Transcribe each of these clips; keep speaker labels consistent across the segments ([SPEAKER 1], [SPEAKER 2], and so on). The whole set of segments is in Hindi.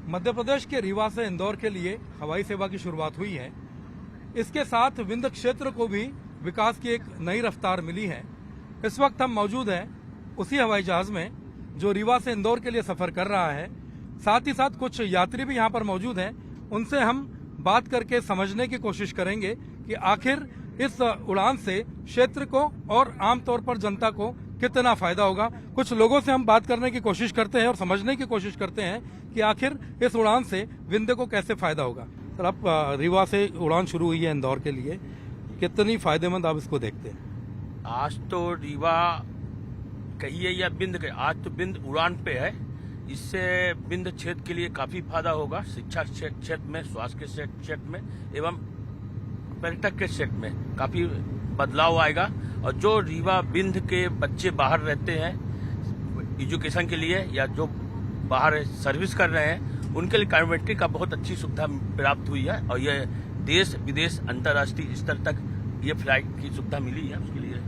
[SPEAKER 1] मध्य प्रदेश के रीवा से इंदौर के लिए हवाई सेवा की शुरुआत हुई है। इसके साथ विंध्य क्षेत्र को भी विकास की एक नई रफ्तार मिली है। इस वक्त हम मौजूद हैं उसी हवाई जहाज में जो रीवा से इंदौर के लिए सफर कर रहा है। साथ ही साथ कुछ यात्री भी यहाँ पर मौजूद हैं। उनसे हम बात करके समझने की कोशिश करेंगे कि आखिर इस उड़ान से क्षेत्र को और आमतौर पर जनता को कितना फायदा होगा। कुछ लोगों से हम बात करने की कोशिश करते हैं और समझने की कोशिश करते हैं कि आखिर इस उड़ान से विंध्य को कैसे फायदा होगा। सर, आप रीवा से उड़ान शुरू हुई है इंदौर के लिए, कितनी फायदेमंद आप इसको देखते हैं?
[SPEAKER 2] आज तो रीवा कहिए या बिंद के, आज तो बिंद उड़ान पे है। इससे बिंद क्षेत्र के लिए काफी फायदा होगा, शिक्षा क्षेत्र में, स्वास्थ्य के क्षेत्र में एवं पर्यटक के क्षेत्र में काफी बदलाव आएगा। और जो रीवा बिंद के बच्चे बाहर रहते हैं एजुकेशन के लिए या जो बाहर सर्विस कर रहे हैं, उनके लिए कनेक्टिविटी का बहुत अच्छी सुविधा प्राप्त हुई है। और ये देश विदेश अंतर्राष्ट्रीय स्तर तक ये फ्लाइट की सुविधा मिली है। उसके लिए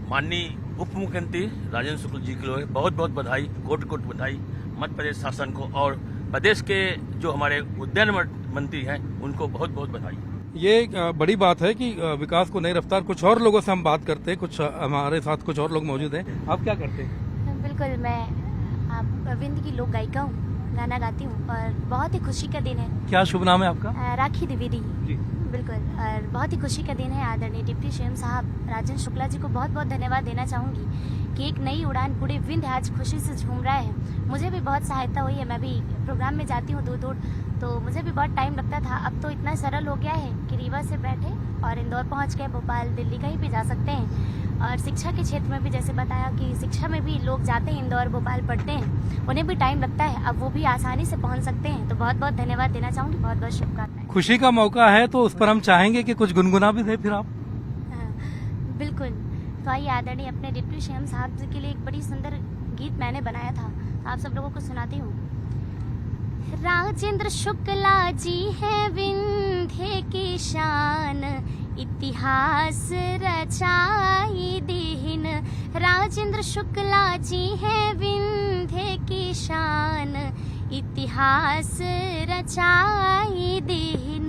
[SPEAKER 2] माननीय उप मुख्यमंत्री राजेंद्र शुक्ल जी के लिए बहुत बहुत बधाई, कोट कोट बधाई मध्य प्रदेश शासन को, और प्रदेश के जो हमारे उद्यान मंत्री हैं उनको बहुत बहुत बधाई।
[SPEAKER 1] ये बड़ी बात है कि विकास को नई रफ्तार। कुछ और लोगों से हम बात करते हैं, कुछ हमारे साथ कुछ और लोग मौजूद हैं। आप क्या करते हैं?
[SPEAKER 3] बिल्कुल, मैं विंध्य की लोक गायिका हूँ, गाना गाती हूँ और बहुत ही खुशी का दिन है।
[SPEAKER 1] क्या शुभ नाम है आपका?
[SPEAKER 3] राखी द्विवेदी
[SPEAKER 1] जी।
[SPEAKER 3] बिल्कुल, और बहुत ही खुशी का दिन है। आदरणीय डिप्टी सीएम साहब राजेंद्र शुक्ला जी को बहुत बहुत धन्यवाद देना चाहूँगी कि एक नई उड़ान पूरे विंध्य आज खुशी से झूम रहा है। मुझे भी बहुत सहायता हुई है। मैं भी प्रोग्राम में जाती हूँ दूर दूर, तो मुझे भी बहुत टाइम लगता था। अब तो इतना सरल हो गया है कि रीवा से बैठे और इंदौर पहुँच गए, भोपाल, दिल्ली कहीं भी जा सकते हैं। और शिक्षा के क्षेत्र में भी जैसे बताया कि शिक्षा में भी लोग जाते हैं, इंदौर भोपाल पढ़ते हैं, उन्हें भी टाइम लगता है, अब वो भी आसानी से पहुंच सकते हैं। तो बहुत बहुत धन्यवाद देना चाहूँगी, बहुत बहुत शुभकामनाएं।
[SPEAKER 1] खुशी का मौका है तो उस पर हम चाहेंगे कि कुछ गुनगुना भी दे फिर आप।
[SPEAKER 3] बिल्कुल, तो आइए आदरणीय अपने डिप्टी सीएम साहब जी के लिए एक बड़ी सुंदर गीत मैंने बनाया था, आप सब लोगों को सुनाती हूँ। राजेंद्र शुक्ला जी हैं विंध्य की शान, इतिहास रचाई दीन। राजेंद्र शुक्ला जी हैं विंध्य की शान, इतिहास रचाई दीन।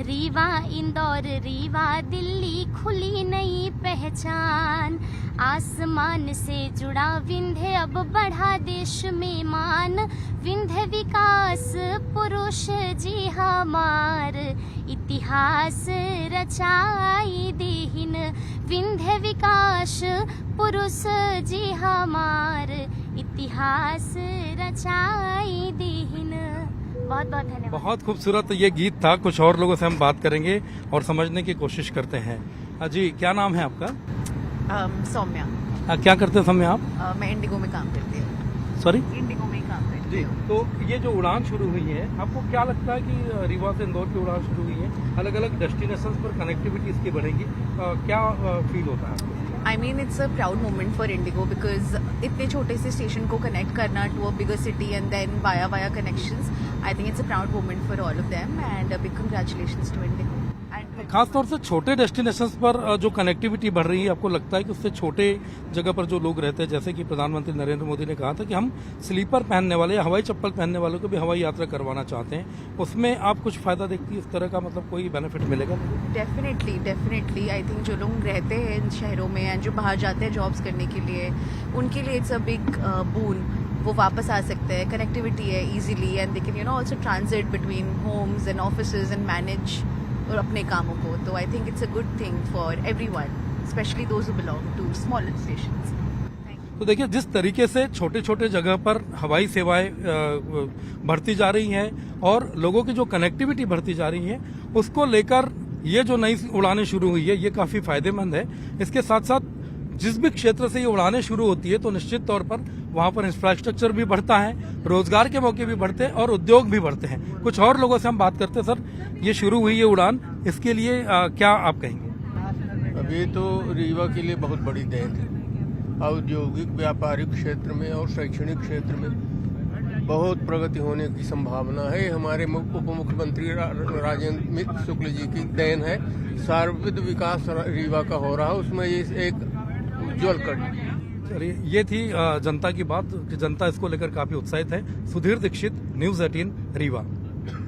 [SPEAKER 3] रीवा इंदौर रीवा दिल्ली खुली नई पहचान, आसमान से जुड़ा विंध्य अब बढ़ा देश में मान। विंध्य विकास पुरुष जी हमार, इतिहास रचाई दीन। विंध्य विकास पुरुष जी हमार, इतिहास रचाई दीन। बहुत बहुत धन्यवाद।
[SPEAKER 1] बहुत खूबसूरत ये गीत था। कुछ और लोगों से हम बात करेंगे और समझने की कोशिश करते हैं। जी, क्या नाम है आपका?
[SPEAKER 4] सौम्या।
[SPEAKER 1] क्या करते हैं सौम्या आप?
[SPEAKER 4] मैं इंडिगो में काम करती हूँ।
[SPEAKER 1] सॉरी?
[SPEAKER 4] इंडिगो में ही काम करती
[SPEAKER 1] जी।
[SPEAKER 4] हूँ।
[SPEAKER 1] तो ये जो उड़ान शुरू हुई है, आपको क्या लगता है कि रीवा से इंदौर की उड़ान शुरू हुई है, अलग अलग डेस्टिनेशंस पर कनेक्टिविटी इसकी बढ़ेगी, क्या फील होता है आपको?
[SPEAKER 4] I mean, it's a proud moment for Indigo because इतने छोटे से स्टेशन को कनेक्ट करना to a bigger city and then via connections, I think it's a proud moment for all of them and a big congratulations to Indigo.
[SPEAKER 1] खासतौर से छोटे डेस्टिनेशंस पर जो कनेक्टिविटी बढ़ रही है, आपको लगता है कि उससे छोटे जगह पर जो लोग रहते हैं, जैसे कि प्रधानमंत्री नरेंद्र मोदी ने कहा था कि हम स्लीपर पहनने वाले या हवाई चप्पल पहनने वालों को भी हवाई यात्रा करवाना चाहते हैं, उसमें आप कुछ फायदा देखती है? इस तरह का मतलब कोई बेनिफिट मिलेगा?
[SPEAKER 4] डेफिनेटली आई थिंक जो लोग रहते हैं इन शहरों में एंड जो बाहर जाते हैं जॉब्स करने के लिए, उनके लिए इट्स अ बिग बून। वो वापस आ सकते हैं, कनेक्टिविटी है easily and they can also transit between homes and offices and manage और अपने कामों को। तो I think it's a good thing for everyone, specially those who belong to smaller stations.
[SPEAKER 1] तो देखिए, जिस तरीके से छोटे छोटे जगह पर हवाई सेवाएं बढ़ती जा रही हैं और लोगों की जो कनेक्टिविटी बढ़ती जा रही है, उसको लेकर ये जो नई उड़ानें शुरू हुई है, ये काफी फायदेमंद है। इसके साथ साथ जिस भी क्षेत्र से ये उड़ानें शुरू होती है, तो निश्चित तौर पर वहां पर इंफ्रास्ट्रक्चर भी बढ़ता है, रोजगार के मौके भी बढ़ते हैं और उद्योग भी बढ़ते हैं। कुछ और लोगों से हम बात करते हैं। सर, ये शुरू हुई है उड़ान, इसके लिए क्या आप कहेंगे?
[SPEAKER 5] अभी तो रीवा के लिए बहुत बड़ी देन है। औद्योगिक व्यापारिक क्षेत्र में और शैक्षणिक क्षेत्र में बहुत प्रगति होने की संभावना है। हमारे उप मुख्यमंत्री राजेंद्र शुक्ल जी की देन है। सर्वविध विकास रीवा का हो रहा है, उसमें ये एक उज्ज्वल कड़ी।
[SPEAKER 1] चलिए, ये थी जनता की बात कि जनता इसको लेकर काफी उत्साहित है। सुधीर दीक्षित, न्यूज 18 रीवा।